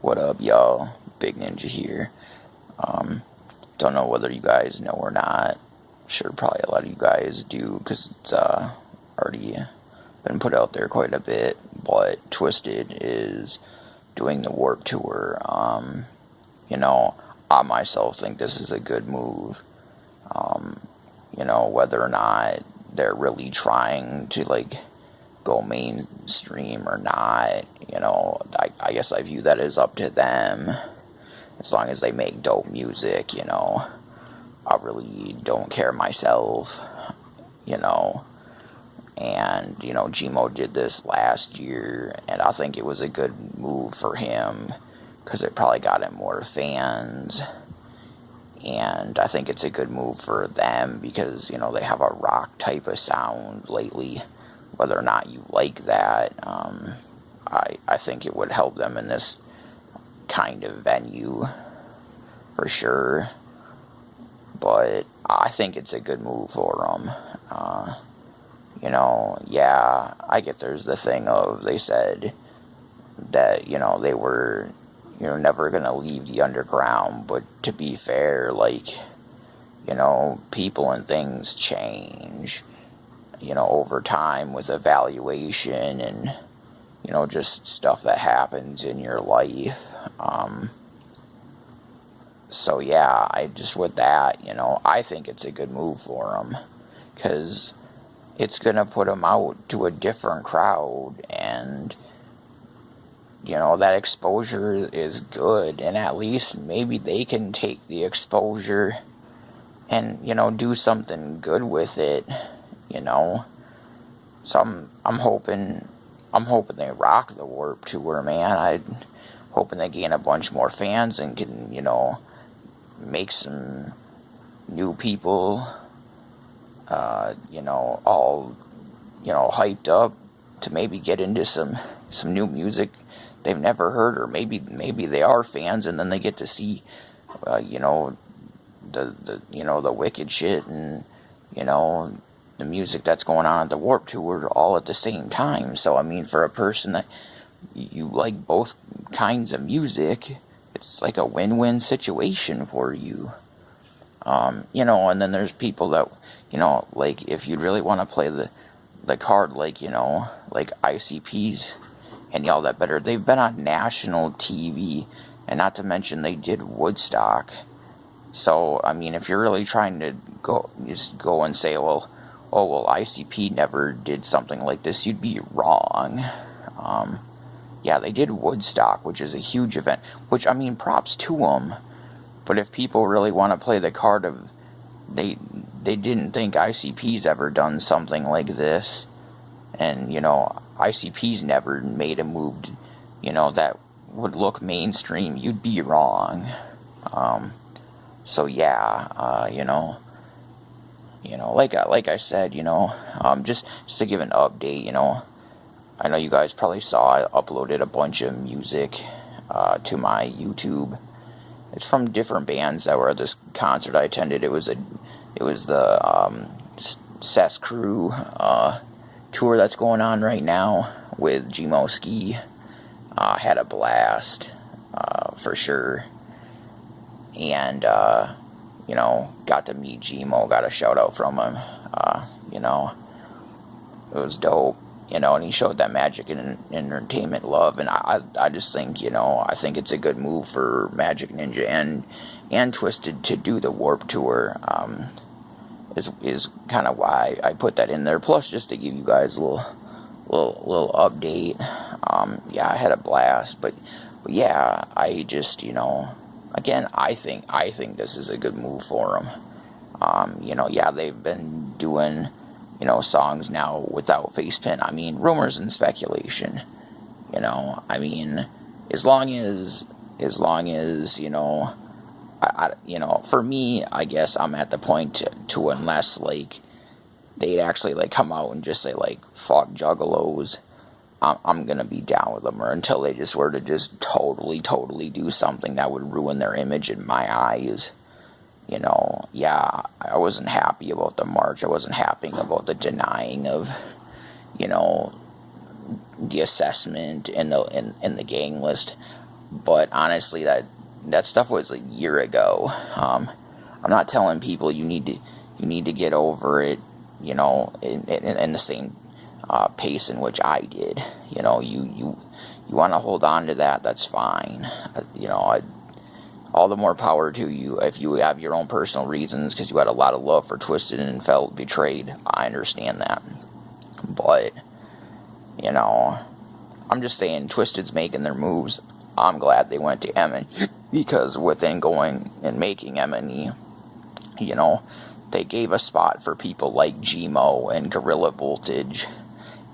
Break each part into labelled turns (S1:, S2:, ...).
S1: What up, y'all? Big Ninja here. Don't know whether you guys know or not. Sure, probably a lot of you guys do, because it's already been put out there quite a bit. But Twiztid is doing the Warp Tour. I myself think this is a good move. Whether or not they're really trying to, go mainstream or not, I guess I view that as up to them. As long as they make dope music, I really don't care myself, and, Gmo did this last year, and I think it was a good move for him, because it probably got him more fans, and I think it's a good move for them, because, they have a rock type of sound lately. Whether or not you like that, I think it would help them in this kind of venue, for sure. But I think it's a good move for them. Yeah, I get there's the thing of, they said that, they were, never going to leave the underground, but to be fair, people and things change, over time with evaluation and, just stuff that happens in your life. So yeah, with that, I think it's a good move for them, because it's going to put them out to a different crowd, and, that exposure is good, and at least maybe they can take the exposure and, do something good with it, So I'm hoping they rock the Warp Tour, man. I'm hoping they gain a bunch more fans and can, make some new people, all, hyped up to maybe get into some new music they've never heard, or maybe they are fans and then they get to see, the wicked shit and, the music that's going on at the Warp Tour all at the same time. So, for a person that you like both kinds of music, it's like a win-win situation for you. And then there's people that, if you really want to play the card, like ICPs and y'all that better, they've been on national TV, and not to mention they did Woodstock. So, if you're really trying to go and say, well, ICP never did something like this, you'd be wrong. Yeah, they did Woodstock, which is a huge event, which, props to them. But if people really want to play the card of, they didn't think ICP's ever done something like this, and, ICP's never made a move, that would look mainstream, you'd be wrong. So yeah, like I said, just to give an update, I know you guys probably saw I uploaded a bunch of music to my YouTube. It's from different bands that were at this concert I attended. It was the Cess Crew tour that's going on right now with Gmo Ski. Had a blast, for sure. And got to meet Gmo, got a shout out from him. It was dope, and he showed that Magic and Entertainment love, and I just think, I think it's a good move for Magic Ninja and Twiztid to do the Warp Tour, is kind of why I put that in there, plus just to give you guys a little update. Yeah, I had a blast, but yeah, I just, again, I think this is a good move for them. Yeah, they've been doing, songs now without Facepin. Rumors and speculation. As long as, for me, I guess I'm at the point to unless, they'd actually, come out and just say, fuck juggalos, I'm gonna be down with them, or until they just were to just totally do something that would ruin their image in my eyes. Yeah, I wasn't happy about the march. I wasn't happy about the denying of, the assessment and the gang list. But honestly, that stuff was a year ago. I'm not telling people you need to get over it, you know, in the same pace in which I did. You know, you want to hold on to that, that's fine. You know, all the more power to you if you have your own personal reasons, because you had a lot of love for Twiztid and felt betrayed. I understand that. But, you know, I'm just saying Twiztid's making their moves. I'm glad they went to M&E, because within going and making M&E, you know, they gave a spot for people like Gmo and Gorilla Voltage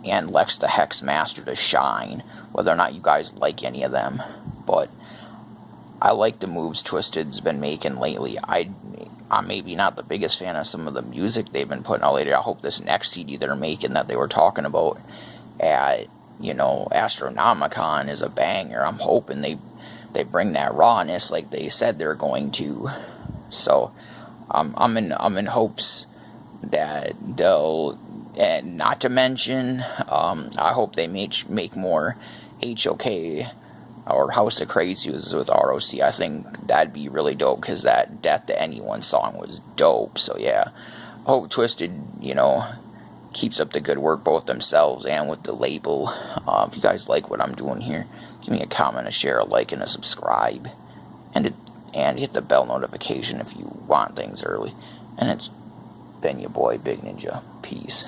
S1: and Lex the Hex Master to shine, whether or not you guys like any of them. But I like the moves Twiztid's been making lately. I'm maybe not the biggest fan of some of the music they've been putting out lately. I hope this next CD they're making that they were talking about at, you know, Astronomicon is a banger. I'm hoping they bring that rawness like they said they're going to. So I'm in hopes that they'll, and not to mention, I hope they make more HOK or House of Crazies with ROC. I think that'd be really dope, because that Death to Anyone song was dope. So yeah, I hope Twiztid, you know, keeps up the good work both themselves and with the label. If you guys like what I'm doing here, give me a comment, a share, a like, and a subscribe, and hit the bell notification if you want things early. And it's been your boy Big Ninja. Peace.